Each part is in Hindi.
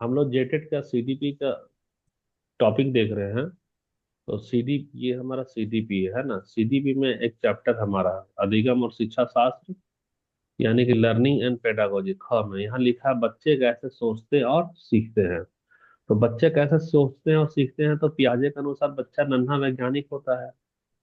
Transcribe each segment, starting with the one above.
हम लोग जेटेट का सीडीपी का टॉपिक देख रहे हैं। तो सीडी ये हमारा सीडीपी है ना। सीडीपी में एक चैप्टर हमारा अधिगम और शिक्षा शास्त्र, यानी कि लर्निंग एंड पेडागोजी, ख में यहाँ लिखा है बच्चे कैसे सोचते और सीखते हैं। तो बच्चे कैसे सोचते हैं और सीखते हैं, तो पियाजे के अनुसार बच्चा नन्हा वैज्ञानिक होता है।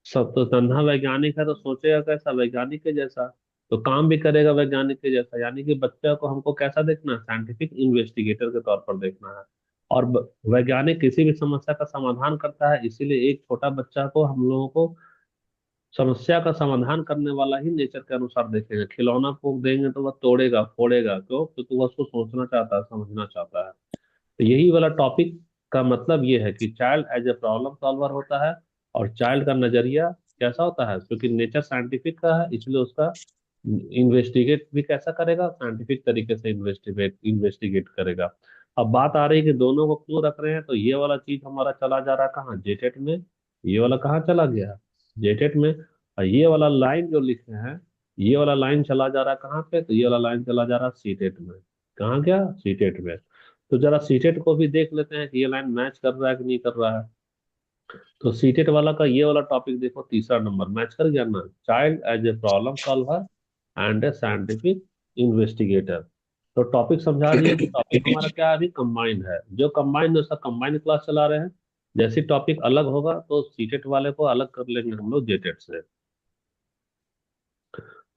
सब तो नन्हा वैज्ञानिक है तो सोचेगा कैसा, वैज्ञानिक के जैसा। तो काम भी करेगा वैज्ञानिक के जैसा, यानी कि बच्चे को हमको कैसा देखना है, साइंटिफिक इन्वेस्टिगेटर के तौर पर देखना है। और वैज्ञानिक किसी भी समस्या का समाधान करता है, इसीलिए एक छोटा बच्चा को हम लोगों को समस्या का समाधान करने वाला ही नेचर के अनुसार देखेंगे। खिलौना को देंगे तो वह तोड़ेगा फोड़ेगा, क्यों? क्योंकि वह उसको सोचना चाहता है, समझना चाहता है। तो यही वाला टॉपिक का मतलब ये है कि child as a problem solver होता है। और चाइल्ड का नजरिया कैसा होता है, क्योंकि नेचर साइंटिफिक का है इसलिए उसका इन्वेस्टिगेट भी कैसा करेगा, साइंटिफिक तरीके से इन्वेस्टिगेट इन्वेस्टिगेट करेगा। अब बात आ रही है कि दोनों को क्यों रख रहे हैं, तो ये वाला चीज हमारा चला जा रहा है कहाँ, जेटेट में। ये वाला कहाँ चला गया, जेटेट में। और ये वाला लाइन जो लिखे हैं, ये वाला लाइन चला जा रहा है कहाँ पे, तो ये वाला लाइन चला जा रहा है सीटेट में। कहाँ गया, सीटेट में। तो जरा सीटेट को भी देख लेते हैं कि ये लाइन मैच कर रहा है कि नहीं कर रहा है। तो सीटेट वाला का ये वाला टॉपिक देखो, तीसरा नंबर मैच कर गया ना, child as a problem solver and a scientific investigator. तो टॉपिक समझा दिए कि टॉपिक हमारा क्या है, अभी कंबाइंड है। जो कंबाइंड है उसका कंबाइंड क्लास चला रहे हैं। जैसे टॉपिक अलग होगा तो सीटेट वाले को अलग कर लेंगे हम लोग जेटेट से।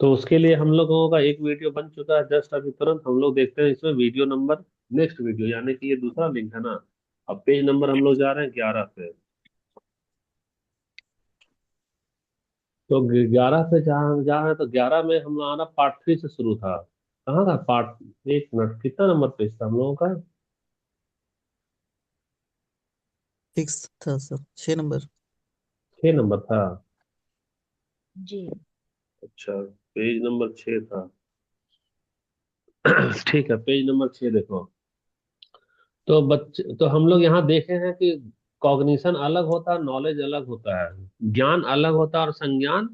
तो उसके लिए हम लोगों का एक वीडियो बन चुका है जस्ट अभी तुरंत, हम लोग देखते हैं इसमें वीडियो नंबर, नेक्स्ट वीडियो, यानी कि ये दूसरा लिंक है ना। अब पेज नंबर हम लोग जा रहे हैं 11 पे। तो 11 पे जहाँ जा रहे हैं, तो 11 में हम लोग आना पार्ट 3 से शुरू था। कहाँ था पार्ट, एक मिनट, कितना नंबर पेज था हम लोगों का। 6 था सर, 6 नंबर। 6 नंबर था। जी। अच्छा, पेज नंबर 6 था। ठीक है, पेज नंबर 6 देखो। तो बच्चे, तो हम लोग यहाँ देखे हैं कि कॉग्निशन अलग होता है, नॉलेज अलग होता है, ज्ञान अलग होता है और संज्ञान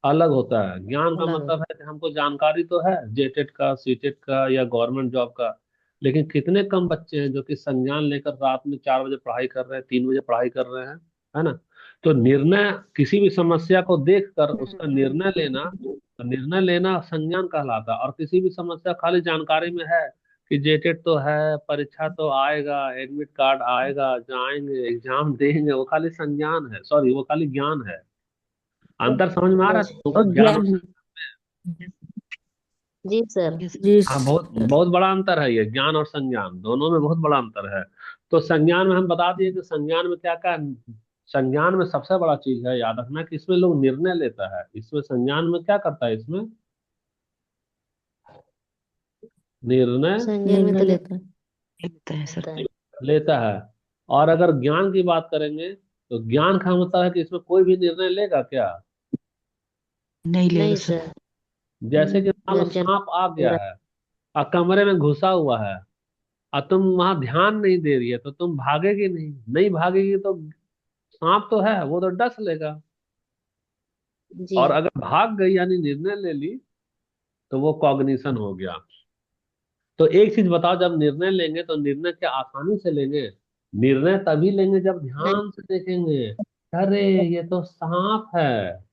अलग होता है। ज्ञान का अलग मतलब है कि हमको जानकारी तो है जेटेट का, सीटेट का या गवर्नमेंट जॉब का, लेकिन कितने कम बच्चे हैं जो कि संज्ञान लेकर रात में 4 बजे पढ़ाई कर रहे हैं, 3 बजे पढ़ाई कर रहे हैं, है ना। तो निर्णय, किसी भी समस्या को देखकर उसका निर्णय लेना, तो निर्णय लेना संज्ञान कहलाता है। और किसी भी समस्या खाली जानकारी में है कि जेटेट तो है, परीक्षा तो आएगा, एडमिट कार्ड आएगा, जाएंगे एग्जाम देंगे, वो खाली संज्ञान है, सॉरी वो खाली ज्ञान है। अंतर समझ में आ रहा है बस तुमको, और ज्ञान और ज्ञान। जी सर। जी हाँ, बहुत सर। बहुत बड़ा अंतर है ये, ज्ञान और संज्ञान दोनों में बहुत बड़ा अंतर है। तो संज्ञान में हम बता दिए कि संज्ञान में क्या क्या, संज्ञान में सबसे बड़ा चीज है याद रखना कि इसमें लोग निर्णय लेता है। इसमें संज्ञान में क्या करता है, इसमें निर्णय संज्ञान में तो निर्णय लेता लेता है सर। है। लेता है। और अगर ज्ञान की बात करेंगे, तो ज्ञान का मतलब है कि इसमें कोई भी निर्णय लेगा क्या। नहीं लेगा नहीं सर। सर। जैसे कि मान लो जब जन सांप आ ले गया रहा है और कमरे में घुसा हुआ है, और तुम वहां ध्यान नहीं दे रही है, तो तुम भागेगी नहीं, नहीं भागेगी तो सांप तो है वो तो डस लेगा। जी। और अगर भाग गई यानी निर्णय ले ली, तो वो कॉग्निशन हो गया। तो एक चीज बताओ, जब निर्णय लेंगे तो निर्णय क्या आसानी से लेंगे, निर्णय तभी लेंगे जब नहीं। ध्यान से देखेंगे। अरे ये तो सांप है।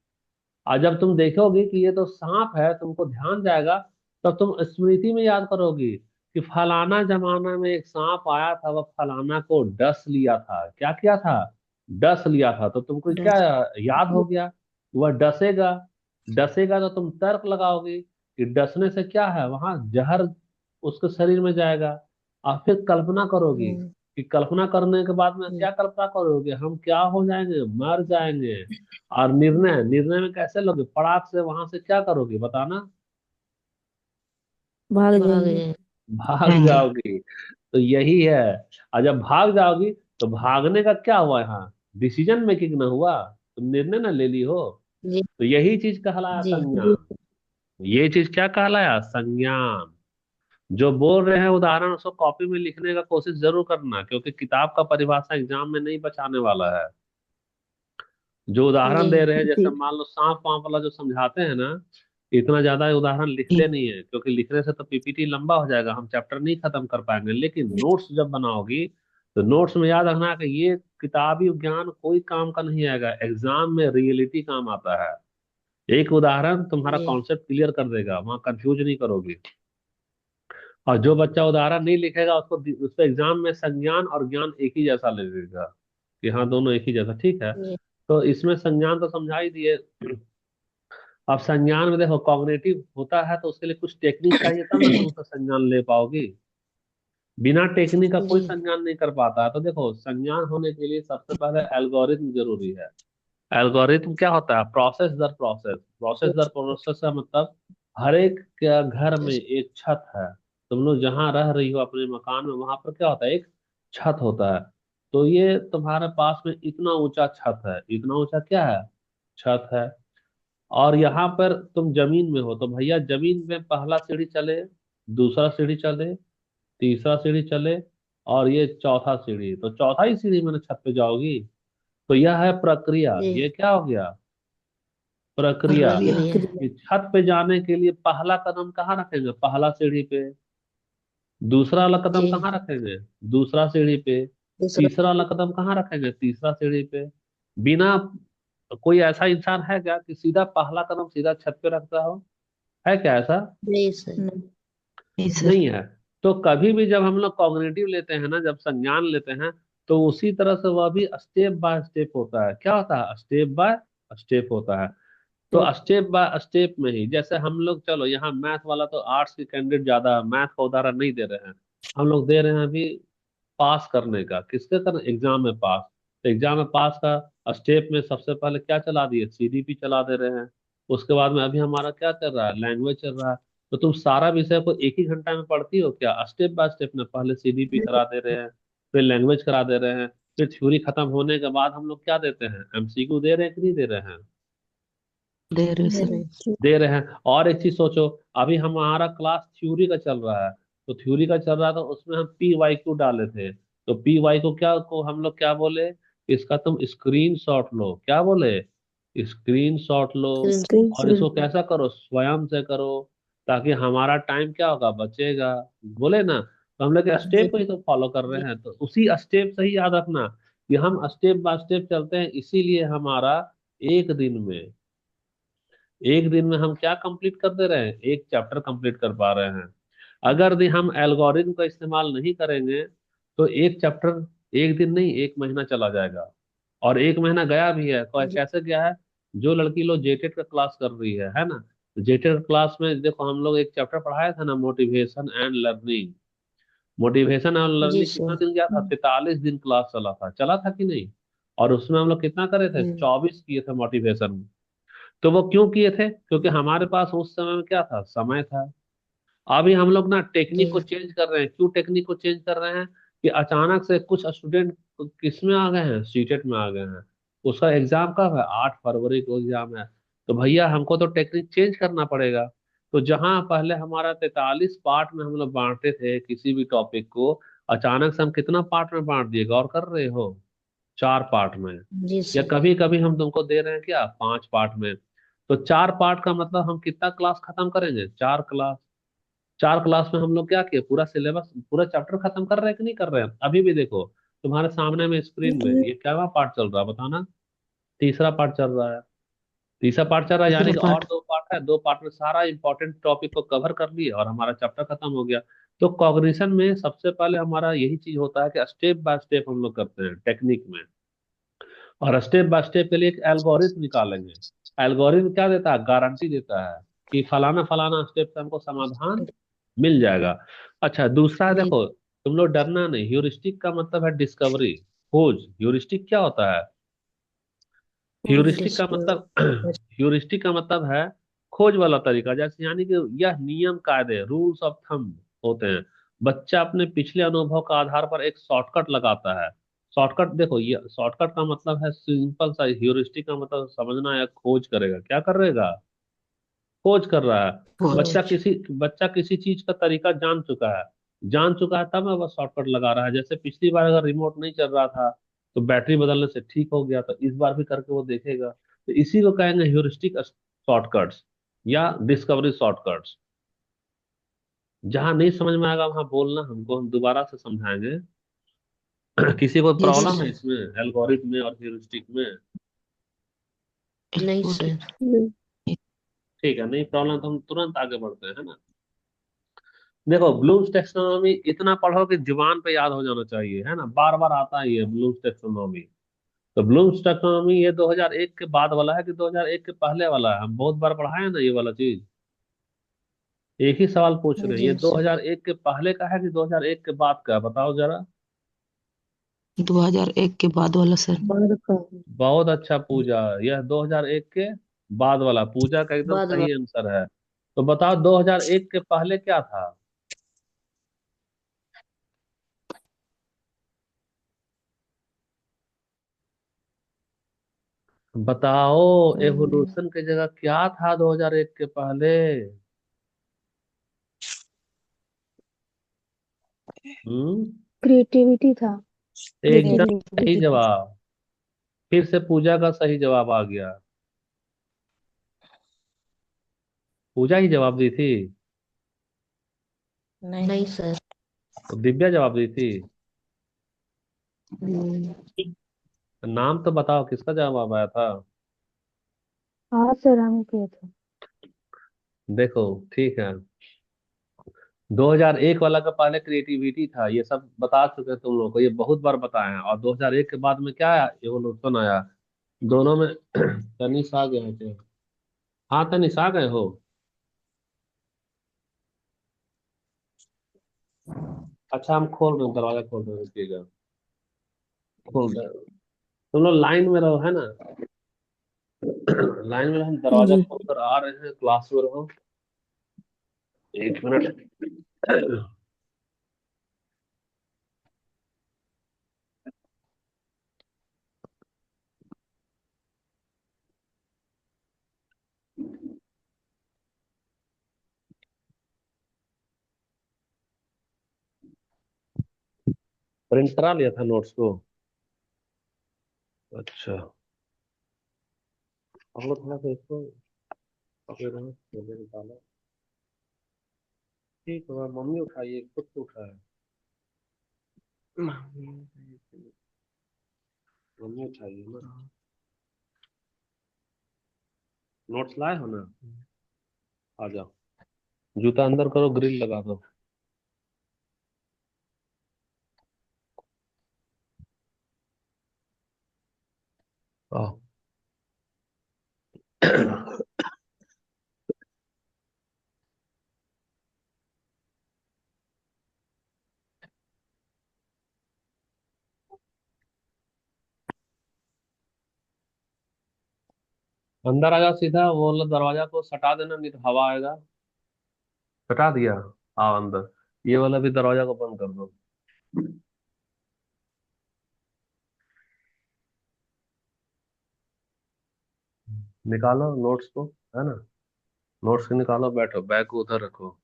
और जब तुम देखोगे कि ये तो सांप है, तुमको ध्यान जाएगा, तब तुम स्मृति में याद करोगी कि फलाना जमाना में एक सांप आया था, वह फलाना को डस लिया था। क्या किया था, डस लिया था। तो तुमको क्या डस। याद हो गया, वह डसेगा। डसेगा तो तुम तर्क लगाओगे कि डसने से क्या है, वहां जहर उसके शरीर में जाएगा। और फिर कल्पना करोगी हम्म, कि कल्पना करने के बाद में हम्म, क्या कल्पना करोगे, हम क्या हो जाएंगे, मर जाएंगे। और निर्णय, निर्णय में कैसे लोगे, पड़ाक से वहां से क्या करोगे बताना, भाग भाग जाएंगे। जाए। भाग आएंगे। जाओगी। तो यही है। और जब भाग जाओगी, तो भागने का क्या हुआ यहाँ, डिसीजन मेकिंग ना हुआ, तुम निर्णय ना ले ली हो। जी। तो यही चीज कहलाया जी। संज्ञान। ये चीज क्या कहलाया, संज्ञान। जो बोल रहे हैं उदाहरण उसको कॉपी में लिखने का कोशिश जरूर करना, क्योंकि किताब का परिभाषा एग्जाम में नहीं बचाने वाला है। जो उदाहरण जी। दे रहे हैं, जैसे ठीक। मान लो सांप वाप वाला जो समझाते हैं ना, इतना ज्यादा उदाहरण लिखते जी नहीं है, क्योंकि लिखने से तो पीपीटी लंबा हो जाएगा, हम चैप्टर नहीं खत्म कर पाएंगे। लेकिन नोट्स जब बनाओगी तो नोट्स में याद रखना कि ये किताबी ज्ञान कोई काम का नहीं आएगा, एग्जाम में रियलिटी काम आता है। एक उदाहरण तुम्हारा जी कॉन्सेप्ट क्लियर कर देगा, वहां कंफ्यूज नहीं करोगे। और जो बच्चा उदाहरण नहीं लिखेगा उसको उसको एग्जाम में संज्ञान और ज्ञान एक ही जैसा लगेगा, कि हाँ दोनों एक ही जैसा, ठीक है। जी तो इसमें संज्ञान तो समझा ही दिए। अब संज्ञान में देखो कॉग्निटिव होता है तो उसके लिए कुछ टेक्निक चाहिए, तब ना तुम उसका संज्ञान ले पाओगी। बिना टेक्निक का कोई जी संज्ञान नहीं कर पाता है। तो देखो संज्ञान होने के लिए सबसे पहले एल्गोरिथम जरूरी है। एल्गोरिथम क्या होता है? प्रोसेस दर प्रोसेस, प्रोसेस दर प्रोसेस का मतलब हर एक के घर में एक छत है। तुम लोग जहाँ रह रही हो अपने मकान में, वहां पर क्या होता है? एक छत होता है। तो ये तुम्हारे पास में इतना ऊंचा छत है, इतना ऊंचा क्या है? छत है। और यहाँ पर तुम जमीन में हो, तो भैया जमीन में पहला सीढ़ी चले, दूसरा सीढ़ी चले, तीसरा सीढ़ी चले, और ये चौथा सीढ़ी, तो चौथा ही सीढ़ी मैंने छत पे जाओगी। तो यह है प्रक्रिया। जी ये क्या हो गया? प्रक्रिया। प्रक्रिया। प्रक्रिया कि छत पे जाने के लिए पहला कदम कहाँ रखेंगे? पहला सीढ़ी पे। दूसरा वाला कदम जी कहाँ रखेंगे? दूसरा सीढ़ी पे। दूसरा तीसरा वाला कदम कहाँ रखेंगे? तीसरा सीढ़ी पे। बिना कोई ऐसा इंसान है क्या कि सीधा पहला कदम सीधा छत पे रखता हो? है क्या ऐसा? जी सर नहीं सर। नहीं है। तो कभी भी जब हम लोग कॉग्निटिव लेते हैं ना, जब संज्ञान लेते हैं, तो उसी तरह से वह भी स्टेप बाय स्टेप होता है। क्या होता है? स्टेप बाय स्टेप होता है। तो स्टेप बाय स्टेप में ही, जैसे हम लोग, चलो यहाँ मैथ वाला तो आर्ट्स के कैंडिडेट ज्यादा मैथ का उदाहरण नहीं दे रहे हैं, हम लोग दे रहे हैं अभी पास करने का। किसके करना? एग्जाम में पास। तो एग्जाम में पास का स्टेप में सबसे पहले क्या चला दिए? सीडीपी चला दे रहे हैं। उसके बाद में अभी हमारा क्या चल रहा है? लैंग्वेज चल रहा है। तो तुम सारा विषय को एक ही घंटा में पढ़ती हो क्या? स्टेप बाय स्टेप में पहले सीडीपी करा दे रहे हैं, फिर लैंग्वेज करा दे रहे हैं, फिर थ्योरी खत्म होने के बाद हम लोग क्या देते हैं? एमसीक्यू दे रहे हैं कि नहीं दे रहे हैं? दे रहे दे सर। रहे हैं। दे रहे हैं। और एक चीज सोचो, अभी हमारा क्लास थ्योरी का चल रहा है, तो थ्योरी का चल रहा था, उसमें हम पी वाई क्यू डाले थे। तो पी वाई को क्या को हम लोग क्या बोले? इसका तुम स्क्रीन शॉट लो। क्या बोले? स्क्रीन शॉट लो। स्क्रीन और इसको कैसा करो? स्वयं से करो, ताकि हमारा टाइम क्या होगा? बचेगा। बोले ना? तो हम लोग जी स्टेप को ही तो फॉलो कर रहे जी हैं, तो उसी स्टेप से ही याद रखना कि हम स्टेप बाय स्टेप चलते हैं। इसीलिए हमारा एक दिन में एक दिन में हम क्या कंप्लीट कर दे रहे हैं? एक चैप्टर कंप्लीट कर पा रहे हैं। अगर भी हम एल्गोरिथम का इस्तेमाल नहीं करेंगे तो एक चैप्टर एक दिन नहीं, एक महीना चला जाएगा। और एक महीना गया भी है, जी कैसे गया है? जो लड़की लोग जेटेड का क्लास कर रही है ना, जेटेड क्लास में देखो हम लोग एक चैप्टर पढ़ाया था ना, motivation and learning. Motivation and जी लर्निंग कितना सर दिन गया था? 43 दिन क्लास चला था, चला था कि नहीं? और उसमें हम लोग कितना करे थे? हम्म, 24 किए थे मोटिवेशन। तो वो क्यों किए थे? क्योंकि हमारे पास उस समय में क्या था? समय था। अभी हम लोग ना टेक्निक को जी चेंज कर रहे हैं। क्यों टेक्निक को चेंज कर रहे हैं? कि अचानक से कुछ स्टूडेंट किस में आ गए हैं? सीटेट में आ गए हैं। उसका एग्जाम कब है? 8 फरवरी को एग्जाम है। तो भैया हमको तो टेक्निक चेंज करना पड़ेगा। तो जहां पहले हमारा 43 पार्ट में हम लोग बांटते थे किसी भी टॉपिक को, अचानक से हम कितना पार्ट में बांट दिए? गौर कर रहे हो? 4 पार्ट में। जी या सर कभी कभी हम तुमको दे रहे हैं क्या? 5 पार्ट में। तो 4 पार्ट का मतलब हम कितना क्लास खत्म करेंगे? 4 क्लास। 4 क्लास में हम लोग क्या किए? पूरा सिलेबस, पूरा चैप्टर खत्म कर रहे हैं कि नहीं कर रहे हैं? अभी भी देखो तुम्हारे सामने में स्क्रीन में ये क्या पार्ट चल रहा है बताना? तीसरा पार्ट चल रहा है। तीसरा पार्ट चल रहा है, यानी तीसरा कि और पार्ट। 2 पार्ट है। 2 पार्ट में सारा इंपॉर्टेंट टॉपिक को कवर कर लिए और हमारा चैप्टर खत्म हो गया। तो कॉग्निशन में सबसे पहले हमारा यही चीज होता है कि स्टेप बाय स्टेप हम लोग करते हैं टेक्निक में। और स्टेप बाय स्टेप के लिए एक एल्गोरिथम निकालेंगे। एल्गोरिथम क्या देता है? गारंटी देता है कि फलाना फलाना स्टेप से हमको समाधान मिल जाएगा। अच्छा, दूसरा है, जी देखो तुम लोग डरना नहीं। ह्यूरिस्टिक का मतलब है डिस्कवरी, खोज। ह्यूरिस्टिक क्या होता है? खोज ह्यूरिस्टिक का डिस्कवर मतलब ह्यूरिस्टिक का मतलब है खोज वाला तरीका। जैसे यानी कि यह नियम कायदे, रूल्स ऑफ थंब होते हैं। बच्चा अपने पिछले अनुभव का आधार पर एक शॉर्टकट लगाता है। शॉर्टकट, देखो ये शॉर्टकट का मतलब है सिंपल सा। ह्यूरिस्टिक का मतलब समझना है, खोज करेगा। क्या करेगा? खोज कर रहा है। खोज। बच्चा किसी चीज का तरीका जान चुका है, तब वह शॉर्टकट लगा रहा है। जैसे पिछली बार अगर रिमोट नहीं चल रहा था तो बैटरी बदलने से ठीक हो गया, तो इस बार भी करके वो देखेगा। तो इसी को कहेंगे ह्यूरिस्टिक शॉर्टकट्स। या डिस्कवरी शॉर्टकट्स। जहां नहीं समझ में आएगा वहां बोलना, हमको हम दोबारा से समझाएंगे। किसी को यस प्रॉब्लम है सर। इसमें, एल्गोरिथम में और ह्यूरिस्टिक में? नहीं एल्गोरिथम। सर। ठीक है, नहीं प्रॉब्लम तो हम तुरंत आगे बढ़ते हैं, है ना। देखो, ब्लूम्स टेक्सोनॉमी इतना पढ़ो कि जुबान पे याद हो जाना चाहिए, है ना, बार बार आता ही है ब्लूम्स टेक्सोनॉमी। तो ब्लूम्स टेक्सोनॉमी ये 2001 के बाद वाला है कि 2001 के पहले वाला है? हम बहुत बार पढ़ाए हैं ना ये वाला चीज। एक ही सवाल पूछ रहे हैं, जी ये सर। 2001 के पहले का है कि 2001 के बाद का है? बताओ जरा। 2001 के बाद वाला सर। बाद का। बहुत अच्छा पूजा, यह 2001 के बाद वाला, पूजा का एकदम बाद सही वाला। आंसर है। तो बताओ 2001 के पहले क्या था? बताओ, हम्म, एवोल्यूशन की जगह क्या था 2001 के पहले? हम्म। क्रिएटिविटी था। एकदम सही क्रिएटिविटी था। जवाब। फिर से पूजा का सही जवाब आ गया। पूजा ही जवाब दी थी? नहीं सर। तो दिव्या जवाब दी थी? हम्म, नाम तो बताओ, किसका जवाब आया था? हाँ सर हम किए थे। देखो, ठीक है, 2001 वाला का पहले क्रिएटिविटी था, ये सब बता चुके हैं तुम लोगों को, ये बहुत बार बताए हैं। और 2001 के बाद में क्या आया? एवोल्यूशन आया। दोनों में तनिष आ गए हैं क्या? हाँ, तनिष आ गए हो? अच्छा, हम खोल रहे हैं, दरवाजा खोल रहे हैं, रुकिएगा। खोल रहे हैं। तुम लोग लाइन में रहो, है ना। लाइन में हम दरवाजा जी। खोल कर आ रहे हैं, क्लास में रहो। एक मिनट। प्रिंट करा लिया था नोट्स को? अच्छा, हम लोग थोड़ा सा इसको पकड़े रहो, जल्दी निकालो। ठीक है, मम्मी उठाइए, खुद से उठाए। मम्मी उठाइए ना। नोट्स लाए हो ना? आ जाओ, जूता अंदर करो, ग्रिल लगा दो। आओ। अंदर आ जाओ सीधा, वो वाला दरवाजा को सटा देना, नहीं तो हवा आएगा। सटा दिया? आओ अंदर। ये वाला भी दरवाजा को बंद कर दो। निकालो नोट्स को, है ना। नोट्स को निकालो, बैठो, बैग को उधर रखो।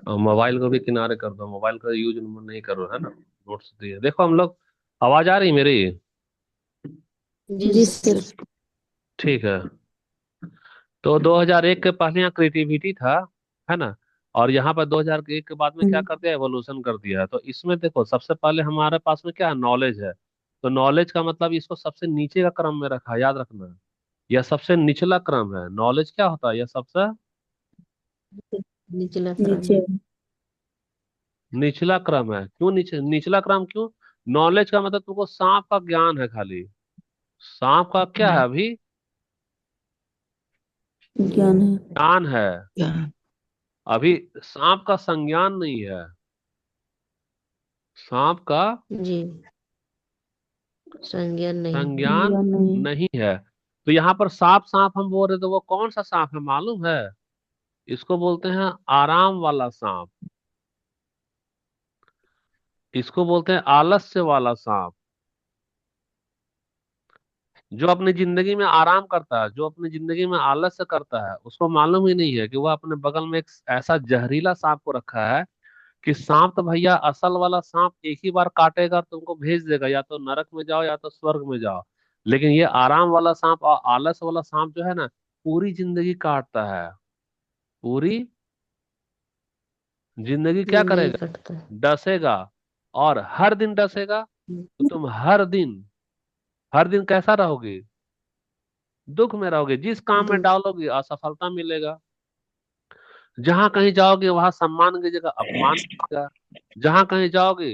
और मोबाइल को भी किनारे कर दो, मोबाइल का यूज नहीं करो, है ना। नोट्स दिए, देखो हम लोग। आवाज आ रही मेरी? जी जी सर। सर। ठीक है। तो 2001 के पहले यहाँ क्रिएटिविटी था, है ना। और यहाँ पर 2001 के बाद में क्या हम्म, कर दिया? एवोल्यूशन कर दिया है। तो इसमें देखो, सबसे पहले हमारे पास में क्या है? नॉलेज है। तो नॉलेज का मतलब इसको सबसे नीचे का क्रम में रखा है, याद रखना। यह सबसे निचला क्रम है। नॉलेज क्या होता है? यह सबसे निचला क्रम। नीचे। निचला क्रम है। क्यों निचला क्रम क्यों? नॉलेज का मतलब तुमको सांप का ज्ञान है खाली। सांप का क्या है अभी? ज्ञान है। ज्ञान है। क्या? अभी सांप का संज्ञान नहीं है। सांप का जी। संज्ञान नहीं। संज्ञान ज्ञान नहीं। नहीं है। तो यहाँ पर सांप सांप हम बोल रहे, तो वो कौन सा सांप है मालूम है? इसको बोलते हैं आराम वाला सांप। इसको बोलते हैं आलस्य वाला सांप। जो अपनी जिंदगी में आराम करता है, जो अपनी जिंदगी में आलस्य करता है, उसको मालूम ही नहीं है कि वह अपने बगल में एक ऐसा जहरीला सांप को रखा है। कि सांप तो भैया, असल वाला सांप एक ही बार काटेगा, तुमको भेज देगा, या तो नरक में जाओ या तो स्वर्ग में जाओ। लेकिन ये आराम वाला सांप और आलस वाला सांप जो है ना, पूरी जिंदगी काटता है। पूरी जिंदगी क्या जिंदगी करेगा? कटता है। डसेगा। और हर दिन डसेगा तो तुम हर दिन कैसा रहोगे? दुख में रहोगे। जिस काम में दुख। डालोगे असफलता मिलेगा। जहां कहीं जाओगे वहां सम्मान की जगह अपमान मिलेगा। जहां कहीं जाओगे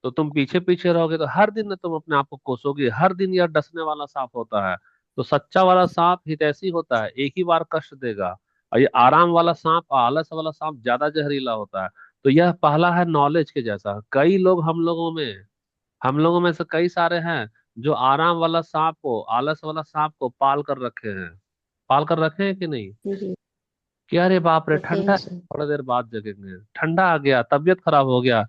तो तुम पीछे पीछे रहोगे। तो हर दिन तुम अपने आप को कोसोगे। हर दिन यह डसने वाला सांप होता है। तो सच्चा वाला सांप हितैषी होता है, एक ही बार कष्ट देगा। और ये आराम वाला सांप, आलस वाला सांप ज्यादा जहरीला होता है। तो यह पहला है नॉलेज के जैसा। कई लोग हम लोगों में से कई सारे हैं जो आराम वाला सांप को, आलस वाला सांप को पाल कर रखे हैं कि नहीं? जी। कि अरे बाप रे रखे ठंडा हैं है, सर। थोड़ी देर बाद जगेंगे, ठंडा आ गया, तबीयत खराब हो गया,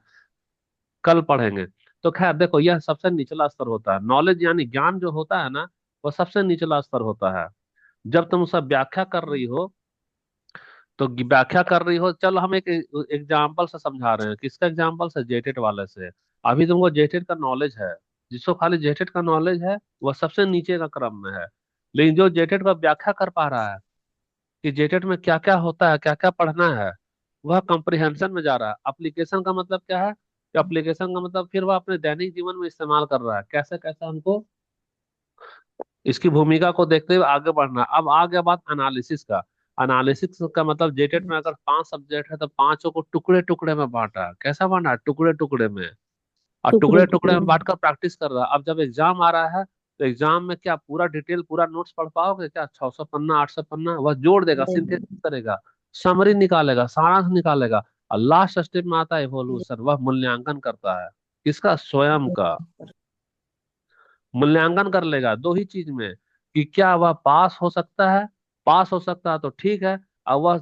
कल पढ़ेंगे। तो खैर देखो, यह सबसे निचला स्तर होता है। नॉलेज यानी ज्ञान जो होता है ना, वह सबसे निचला स्तर होता है। जब तुम उसका व्याख्या कर रही हो, तो व्याख्या कर रही हो, चलो हम एक एग्जाम्पल से समझा रहे हैं। किसका एग्जाम्पल से? जेटेट वाले से। अभी तुमको जेटेट का नॉलेज है। जिसको खाली जेटेट का नॉलेज है वह सबसे नीचे का क्रम में है। लेकिन जो जेटेट का व्याख्या कर पा रहा है कि जेटेट में क्या क्या होता है, क्या क्या पढ़ना है, वह कंप्रिहेंशन में जा रहा है। एप्लीकेशन का मतलब क्या है? कि एप्लीकेशन का मतलब फिर वह अपने दैनिक जीवन में इस्तेमाल कर रहा है। कैसे कैसे हमको इसकी भूमिका को देखते हुए आगे बढ़ना। अब आ गया बात एनालिसिस का। एनालिसिस का मतलब जेटेट में अगर 5 सब्जेक्ट है तो पांचों को टुकड़े टुकड़े में बांटा। कैसा बांटा? टुकड़े टुकड़े में। और टुकड़े टुकड़े टुकड़े टुकड़े में बांटकर प्रैक्टिस कर रहा है। अब जब एग्जाम आ रहा है तो एग्जाम में क्या पूरा डिटेल, पूरा नोट्स पढ़ पाओगे क्या? 600 पन्ना, 800 पन्ना? वह जोड़ देगा, नहीं। सिंथेसिस करेगा, समरी निकालेगा, सारांश निकालेगा। और लास्ट स्टेप में आता है इवोल्यूशन। वह मूल्यांकन करता है। किसका? स्वयं का। मूल्यांकन कर लेगा दो ही चीज में, कि क्या वह पास हो सकता है। पास हो सकता है तो ठीक है। और वह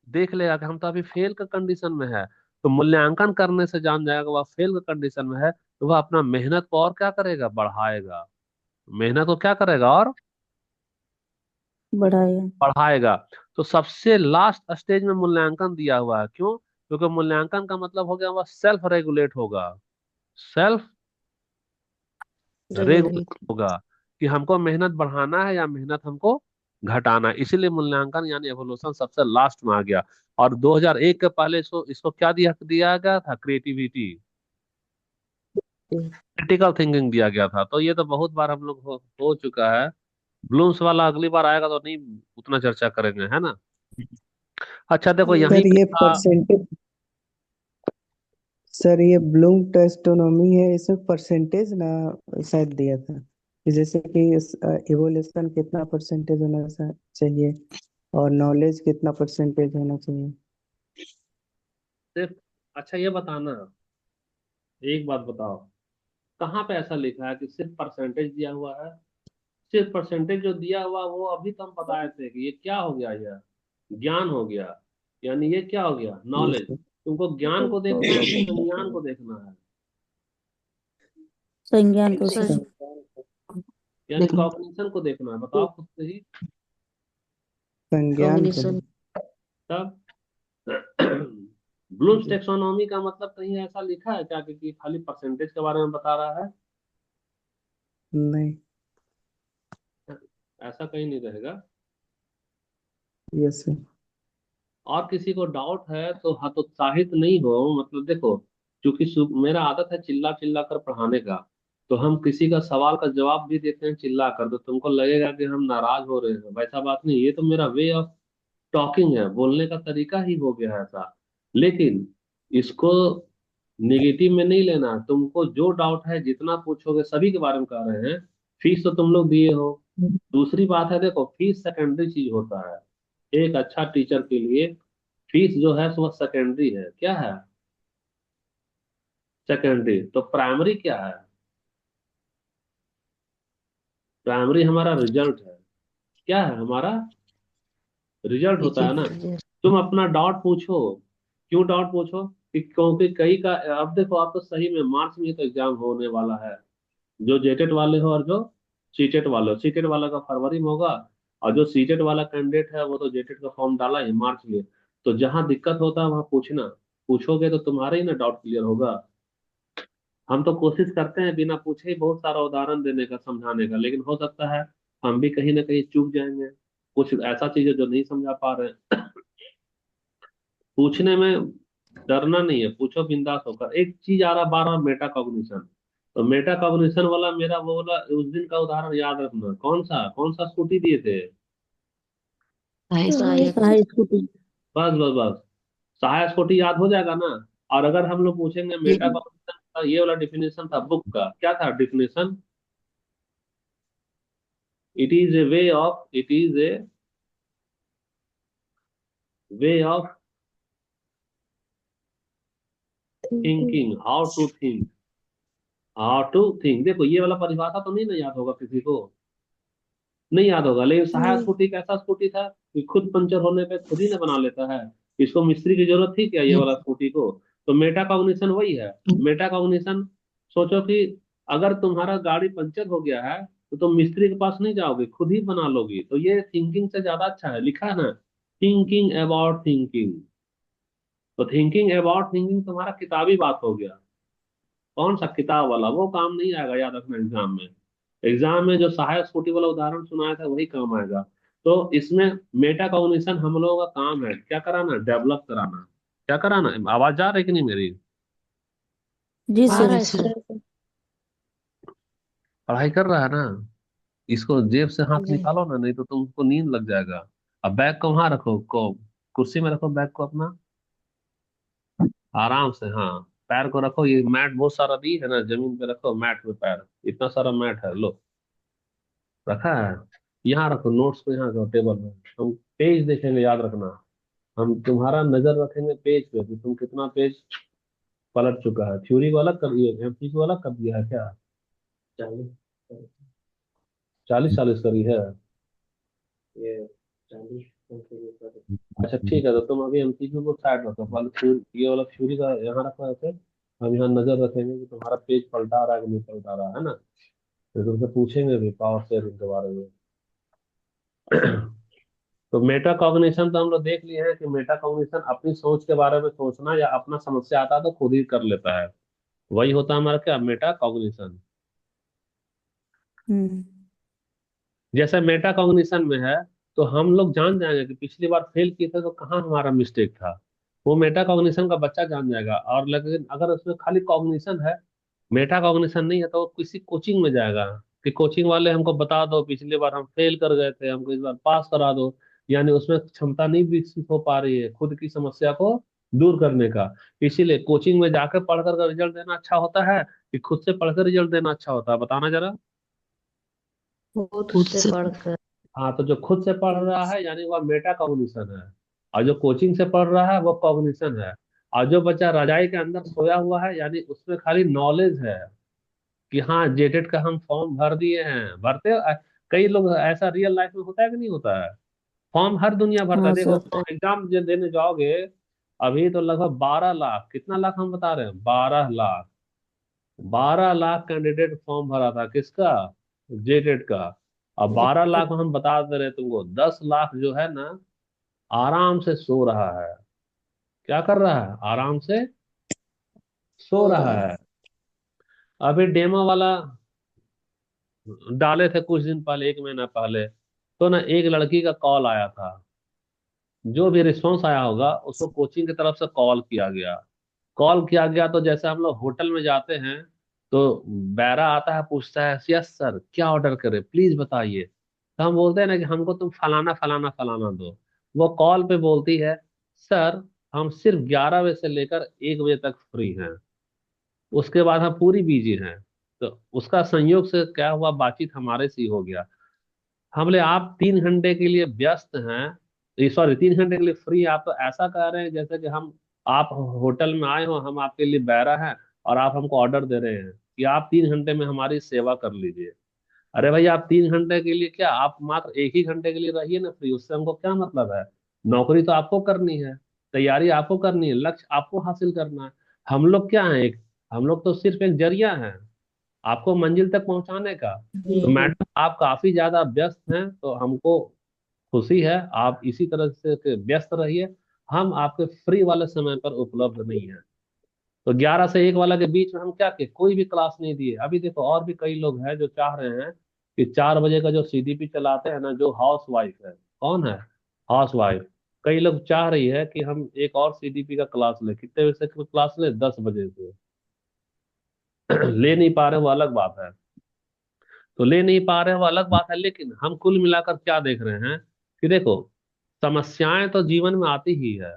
देख लेगा कि हम तो अभी फेल का कंडीशन में है। तो मूल्यांकन करने से जान जाएगा वह फेल का कंडीशन में है। तो वह अपना मेहनत को और क्या करेगा? बढ़ाएगा। मेहनत को क्या करेगा? और बढ़ाया। बढ़ाएगा। तो सबसे लास्ट स्टेज में मूल्यांकन दिया हुआ है। क्यों? क्योंकि मूल्यांकन का मतलब हो गया वह सेल्फ रेगुलेट होगा। Self regulate regulate. होगा कि हमको मेहनत बढ़ाना है या मेहनत हमको घटाना है। इसीलिए मूल्यांकन यानी एवोल्यूशन सबसे लास्ट में आ गया। और 2001 के पहले इसको इसको क्या दिया दिया गया था? क्रिएटिविटी, क्रिटिकल थिंकिंग दिया गया था। तो ये तो बहुत बार हम लोग हो चुका है। ब्लूम्स वाला अगली बार आएगा तो नहीं उतना चर्चा करेंगे, है ना? अच्छा देखो यहीं सर पे ये था। परसेंटेज सर ये ब्लूम टेस्टोनॉमी है, इसमें परसेंटेज ना शायद दिया था कि जैसे कि इवोल्यूशन कितना परसेंटेज होना चाहिए और नॉलेज कितना परसेंटेज होना चाहिए। सिर्फ अच्छा ये बताना, एक बात बताओ, कहाँ पे ऐसा लिखा है कि सिर्फ परसेंटेज दिया हुआ है? सिर्फ परसेंटेज जो दिया हुआ वो अभी तो हम बताए थे कि ये क्या हो गया, यह ज्ञान हो गया। यानी ये क्या हो गया? Yes knowledge. सर। तुमको ज्ञान को देखना है कि संज्ञान को देखना है? संज्ञान को सर। सर। यानी देखना। कॉग्निशन को देखना है? बताओ खुद से ही। संज्ञान को। कॉग्निशन। तब ब्लूम्स जी टेक्सोनॉमी का मतलब कहीं ऐसा लिखा है क्या कि खाली परसेंटेज के बारे में बता रहा है? नहीं। ऐसा कहीं नहीं रहेगा। Yes sir. और किसी को डाउट है तो हतोत्साहित नहीं हो। मतलब देखो, क्योंकि मेरा आदत है चिल्ला चिल्ला कर पढ़ाने का। तो हम किसी का सवाल का जवाब भी देते हैं चिल्ला कर, तो तुमको लगेगा कि हम नाराज हो रहे हैं। वैसा बात नहीं, ये तो मेरा वे ऑफ टॉकिंग है, बोलने का तरीका ही हो गया है ऐसा। लेकिन इसको निगेटिव में नहीं लेना। तुमको जो डाउट है जितना पूछोगे सभी के बारे में कह रहे हैं। फीस तो तुम लोग दिए हो। दूसरी बात है, देखो फीस सेकेंडरी चीज होता है। एक अच्छा टीचर के लिए फीस जो है वह सेकेंडरी है। क्या है? सेकेंडरी। तो प्राइमरी क्या है? प्राइमरी हमारा रिजल्ट है। क्या है हमारा? रिजल्ट होता है ना। रिजल्ट। यस। तुम अपना डाउट पूछो। क्यों डाउट पूछो? क्योंकि कई का, अब देखो आप तो सही में मार्च में तो एग्जाम होने वाला है। जो जेटेट वाले हो और जो सीटेट वाले हो। सीटेट वाला का फरवरी में होगा। और जो सीटेट वाला कैंडिडेट है वो तो जेटेट का फॉर्म डाला है मार्च में। तो जहां दिक्कत होता है वहां पूछना। पूछोगे तो तुम्हारा ही ना डाउट क्लियर होगा। हम तो कोशिश करते हैं बिना पूछे ही बहुत सारा उदाहरण देने का, समझाने का, लेकिन हो सकता है हम भी कहीं ना कहीं चूक जाएंगे। कुछ ऐसा चीज है जो नहीं समझा पा रहे हैं। पूछने में डरना नहीं है, पूछो बिंदास होकर। एक चीज आ रहा बार बार, मेटा कॉग्निशन। तो मेटा कॉग्निशन वाला मेरा वो वाला उस दिन का उदाहरण याद रखना। कौन सा स्कूटी दिए थे? सहायक हाई स्कूटी। बस बस बस, सहायक स्कूटी याद हो जाएगा ना। और अगर हम लोग पूछेंगे ये मेटा कॉग्निशन का, ये वाला डिफिनेशन था बुक का, क्या था definition? It is a way of thinking, how to think. देखो ये वाला परिभाषा तो नहीं ना याद होगा किसी को, नहीं याद होगा। लेकिन सहायक स्कूटी कैसा स्कूटी था कि खुद पंचर होने पे खुद ही ना बना लेता है। इसको मिस्त्री की जरूरत थी क्या ये वाला स्कूटी को? तो मेटा कॉग्निशन वही है। मेटा कॉग्निशन, सोचो कि अगर तुम्हारा गाड़ी पंचर हो गया है तो तुम मिस्त्री के पास नहीं जाओगे, खुद ही बना लोगी। तो ये थिंकिंग से ज्यादा अच्छा है, लिखा है ना, थिंकिंग अबाउट थिंकिंग। तो थिंकिंग अबाउट थिंकिंग तुम्हारा किताबी बात हो गया। कौन सा किताब वाला, वो काम नहीं आएगा, याद रखना एग्जाम में। एग्जाम में जो सहायक स्कूटी वाला उदाहरण सुनाया था वही काम आएगा। तो इसमें मेटा कॉग्निशन हम लोगों का काम है क्या कराना, डेवलप कराना। क्या कराना? आवाज जा रही कि नहीं मेरी? जी आ रहा सर। है सर। पढ़ाई कर रहा है ना? इसको जेब से हाथ जी। निकालो ना, नहीं तो तुमको नींद लग जाएगा। अब बैग को वहां रखो, को कुर्सी में रखो बैग को अपना, आराम से। हाँ, पैर को रखो, ये मैट बहुत सारा दी है ना, जमीन पे रखो, मैट पे पैर, इतना सारा मैट है, लो रखा है। यहाँ रखो नोट्स को, यहाँ रखो टेबल में। हम पेज देखेंगे, याद रखना। हम तुम्हारा नजर रखेंगे पेज पे कि तुम कितना पेज पलट चुका है। थ्योरी वाला कर दिए, एमसीक्यू वाला कर दिया है क्या? 40 40 करी है। अच्छा ठीक है, तो तुम अभी एमसीक्यू को साइड रखो, पहले ये वाला थ्योरी का यहाँ रखो ऐसे। हम यहाँ नजर रखेंगे कि तुम्हारा पेज पलटा रहा है कि नहीं पलटा रहा है ना। फिर तुमसे पूछेंगे भी पावर शेयरिंग के बारे में। तो मेटा कॉग्निशन तो हम लोग देख लिए हैं कि मेटा कॉग्निशन अपनी सोच के बारे में सोचना, या अपना समस्या आता है तो खुद ही कर लेता है। वही होता है हमारा क्या, मेटा कॉग्निशन। हम्म। जैसे मेटा कॉग्निशन में है, तो हम लोग जान जाएंगे कि पिछली बार फेल किए थे तो कहाँ हमारा मिस्टेक था। वो मेटा कॉग्निशन का बच्चा जान जाएगा। और लेकिन अगर उसमें खाली कॉग्निशन है, मेटा कॉग्निशन नहीं है, तो वो किसी कोचिंग में जाएगा कि कोचिंग वाले हमको बता दो पिछली बार हम फेल कर गए थे, हमको इस बार पास करा दो। यानी उसमें क्षमता नहीं विकसित हो पा रही है खुद की समस्या को दूर करने का। इसीलिए कोचिंग में जाकर पढ़कर रिजल्ट देना अच्छा होता है कि खुद से पढ़कर रिजल्ट देना अच्छा होता है, बताना जरा। खुद खुद से से पढ़कर। हाँ, तो जो खुद से पढ़ रहा है यानी वह मेटा कॉग्निशन है। और जो कोचिंग से पढ़ रहा है वो कॉग्निशन है। और जो बच्चा रजाई के अंदर सोया हुआ है, यानी उसमें खाली नॉलेज है कि हाँ जेटेट का हम फॉर्म भर दिए हैं, कई लोग ऐसा रियल लाइफ में होता है कि नहीं होता है? फॉर्म हर दुनिया भरता है। हाँ देखो सर। एग्जाम जो देने जाओगे, अभी तो लगभग 12 लाख, कितना लाख हम बता रहे हैं, 12 लाख। 12 लाख कैंडिडेट फॉर्म भरा था, किसका? जेटेट का। अब 12 लाख में हम बता दे रहे तुमको, 10 लाख जो है ना, आराम से सो रहा है। क्या कर रहा है? आराम से सो हो रहा रहा है। है। अभी डेमो वाला डाले थे कुछ दिन पहले, 1 महीना पहले। तो ना एक लड़की का कॉल आया था, जो भी रिस्पॉन्स आया होगा उसको कोचिंग की तरफ से कॉल किया गया। तो जैसे हम लोग होटल में जाते हैं, तो बैरा आता है, पूछता है यस सर क्या ऑर्डर करें प्लीज बताइए। तो हम बोलते हैं ना कि हमको तुम फलाना फलाना फलाना दो। वो कॉल पे बोलती है, सर हम सिर्फ 11 बजे से लेकर 1 बजे तक फ्री हैं, उसके बाद हम पूरी बिजी हैं। तो उसका संयोग से क्या हुआ, बातचीत हमारे से ही हो गया। हम बोले आप 3 घंटे के लिए व्यस्त हैं, सॉरी 3 घंटे के लिए फ्री, आप तो ऐसा कह रहे हैं जैसे कि हम, आप होटल में आए हो, हम आपके लिए बैरा हैं, और आप हमको ऑर्डर दे रहे हैं कि आप 3 घंटे में हमारी सेवा कर लीजिए। अरे भाई, आप 3 घंटे के लिए क्या, आप मात्र एक ही घंटे के लिए रहिए ना फ्री, उससे हमको क्या मतलब है? नौकरी तो आपको करनी है, तैयारी आपको करनी है, लक्ष्य आपको हासिल करना है। हम लोग क्या है, एक, हम लोग तो सिर्फ एक जरिया हैं आपको मंजिल तक पहुंचाने का। जी। तो मैडम आप काफी ज्यादा व्यस्त हैं, तो हमको खुशी है, आप इसी तरह से के व्यस्त रहिए। हम आपके फ्री वाले समय पर उपलब्ध नहीं है। तो 11 से 1 वाला के बीच में हम क्या किए, कोई भी क्लास नहीं दिए। अभी देखो और भी कई लोग हैं जो चाह रहे हैं कि 4 बजे का जो सीडीपी चलाते हैं ना, जो हाउस वाइफ है, कौन है हाउस वाइफ, कई लोग चाह रही है कि हम एक और सीडीपी का क्लास ले, कितने बजे से क्लास ले, 10 बजे से। ले नहीं पा रहे वो अलग बात है। तो ले नहीं पा रहे वो अलग बात है, लेकिन हम कुल मिलाकर क्या देख रहे हैं कि देखो, समस्याएं तो जीवन में आती ही है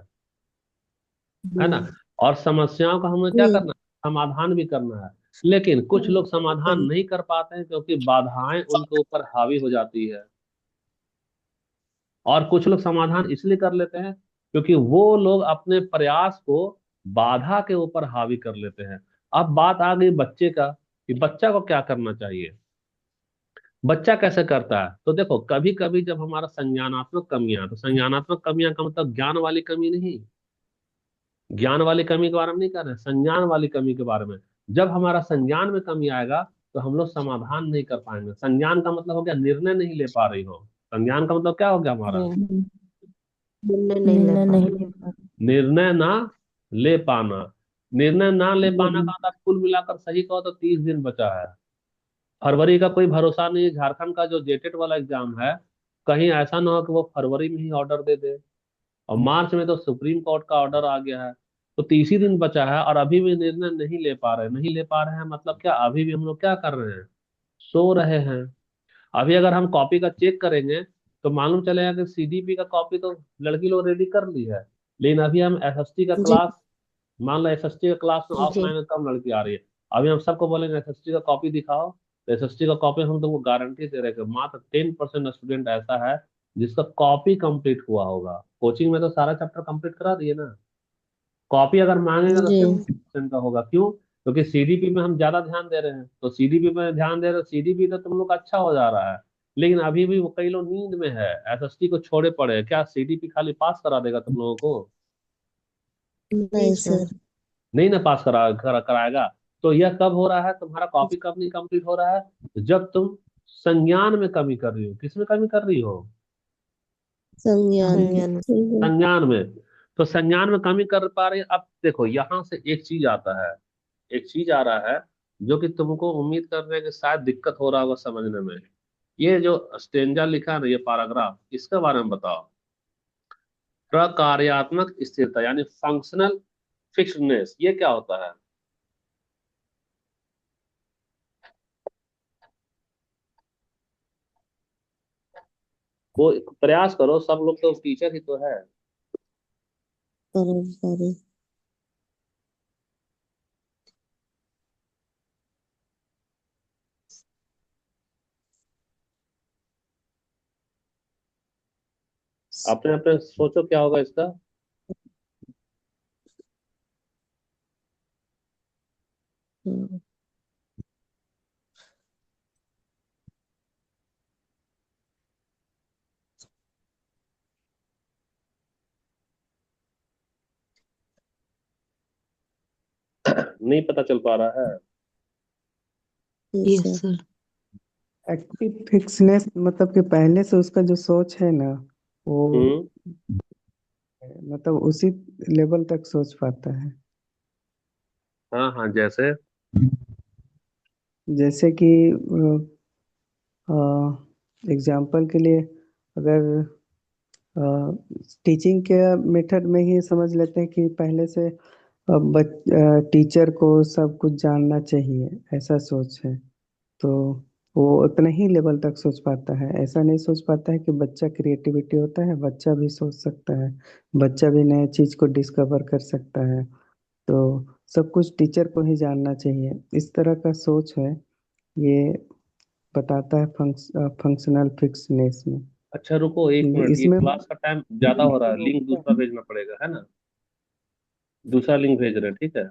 ना। और समस्याओं का हमें क्या जी करना है, समाधान भी करना है। लेकिन कुछ लोग समाधान सही नहीं कर पाते हैं क्योंकि बाधाएं उनके ऊपर हावी हो जाती है। और कुछ लोग समाधान इसलिए कर लेते हैं क्योंकि वो लोग अपने प्रयास को बाधा के ऊपर हावी कर लेते हैं। अब बात आ गई बच्चे का, कि बच्चा को क्या करना चाहिए, बच्चा कैसे करता है। तो देखो, कभी कभी जब हमारा संज्ञानात्मक कमियां, तो संज्ञानात्मक कमियां का मतलब ज्ञान वाली कमी नहीं, ज्ञान वाली कमी के बारे में नहीं कर रहे, संज्ञान वाली कमी के बारे में। जब हमारा संज्ञान में कमी आएगा तो हम लोग समाधान नहीं कर पाएंगे। संज्ञान का मतलब हो गया निर्णय नहीं ले पा रही हो। संज्ञान का मतलब क्या हो गया हमारा, निर्णय नहीं ले निर्णय नहीं पाना। ले पा निर्णय ना ले पाना। निर्णय ना ले पाना का हम्म, मतलब कुल मिलाकर सही कहो तो 30 दिन बचा है। फरवरी का कोई भरोसा नहीं है। झारखंड का जो जेटेट वाला एग्जाम है, कहीं ऐसा ना हो कि वो फरवरी में ही ऑर्डर दे दे। और मार्च में तो सुप्रीम कोर्ट का ऑर्डर आ गया है। तो 30 ही दिन बचा है और अभी भी निर्णय नहीं ले पा रहे। नहीं ले पा रहे हैं मतलब क्या, अभी भी हम लोग क्या कर रहे हैं, सो रहे हैं। अभी अगर हम कॉपी का चेक करेंगे तो मालूम चलेगा कि सीडीपी का कॉपी तो लड़की लोग रेडी कर ली है। लेकिन अभी हम एसएसटी का जी क्लास, मान लो एसएसटी का क्लास में जी ऑफलाइन में कम लड़की आ रही है। अभी हम सबको बोलेंगे एसएसटी का कॉपी दिखाओ, तो एसएसटी का कॉपी हम तुमको गारंटी दे रहे हैं कि मात्र 10% स्टूडेंट ऐसा है जिसका कॉपी कंप्लीट हुआ होगा। कोचिंग में तो सारा चैप्टर कंप्लीट करा दिए ना। कॉपी अगर मांगेगा तो जी 50% का होगा। क्यों? क्योंकि सीडीपी में हम ज्यादा ध्यान दे रहे हैं। तो सीडीपी में ध्यान दे रहे हैं, सीडीपी तो तुम लोग का अच्छा हो जा रहा है। लेकिन अभी भी वो कई लोग नींद में है, एसएसटी को छोड़े पड़े हैं। क्या सीडीपी खाली पास करा देगा तुम लोगों को? जी नहीं सर। सर नहीं ना पास कराएगा। तो यह कब हो रहा है, तुम्हारा कॉपी कब नहीं कंप्लीट हो रहा है, जब तुम संज्ञान में कमी कर रही हो। किसमें कमी कर रही हो? संज्ञान में संज्ञान। संज्ञान में। तो संज्ञान में कमी कर पा रही है। अब देखो, यहां से एक चीज आता है, एक चीज आ रहा है जो कि तुमको उम्मीद कर रहे हैं कि शायद दिक्कत हो रहा होगा समझने में। ये जो स्टेंजा लिखा है ना, ये पैराग्राफ, इसके बारे में बताओ। प्रकार्यात्मक स्थिरता यानी फंक्शनल फिक्सडनेस, ये क्या होता है? वो प्रयास करो, सब लोग तो टीचर ही तो है। परोपकारी अपने अपने सोचो क्या होगा इसका। हम्म, नहीं पता चल पा रहा है। Yes yes sir sir. Active fixedness मतलब कि पहले से उसका जो सोच है ना, वो हम्म। मतलब उसी लेवल तक सोच पाता है। हाँ हाँ, जैसे। जैसे कि एग्जाम्पल के लिए, अगर टीचिंग के मेथड में ही समझ लेते हैं कि पहले से टीचर को सब कुछ जानना चाहिए, ऐसा सोच है। तो वो उतने ही लेवल तक सोच पाता है। ऐसा नहीं सोच पाता है कि बच्चा क्रिएटिविटी होता है, बच्चा भी सोच सकता है, बच्चा भी नए चीज को डिस्कवर कर सकता है। तो सब कुछ टीचर को ही जानना चाहिए, इस तरह का सोच है। ये बताता है फंक्शनल फिक्सनेस में। अच्छा रुको 1 मिनट, ये इसमें क्लास का टाइम ज्यादा हो रहा है, लिंक दूसरा भेजना पड़ेगा, है ना। दूसरा लिंक भेज रहे हैं, ठीक है।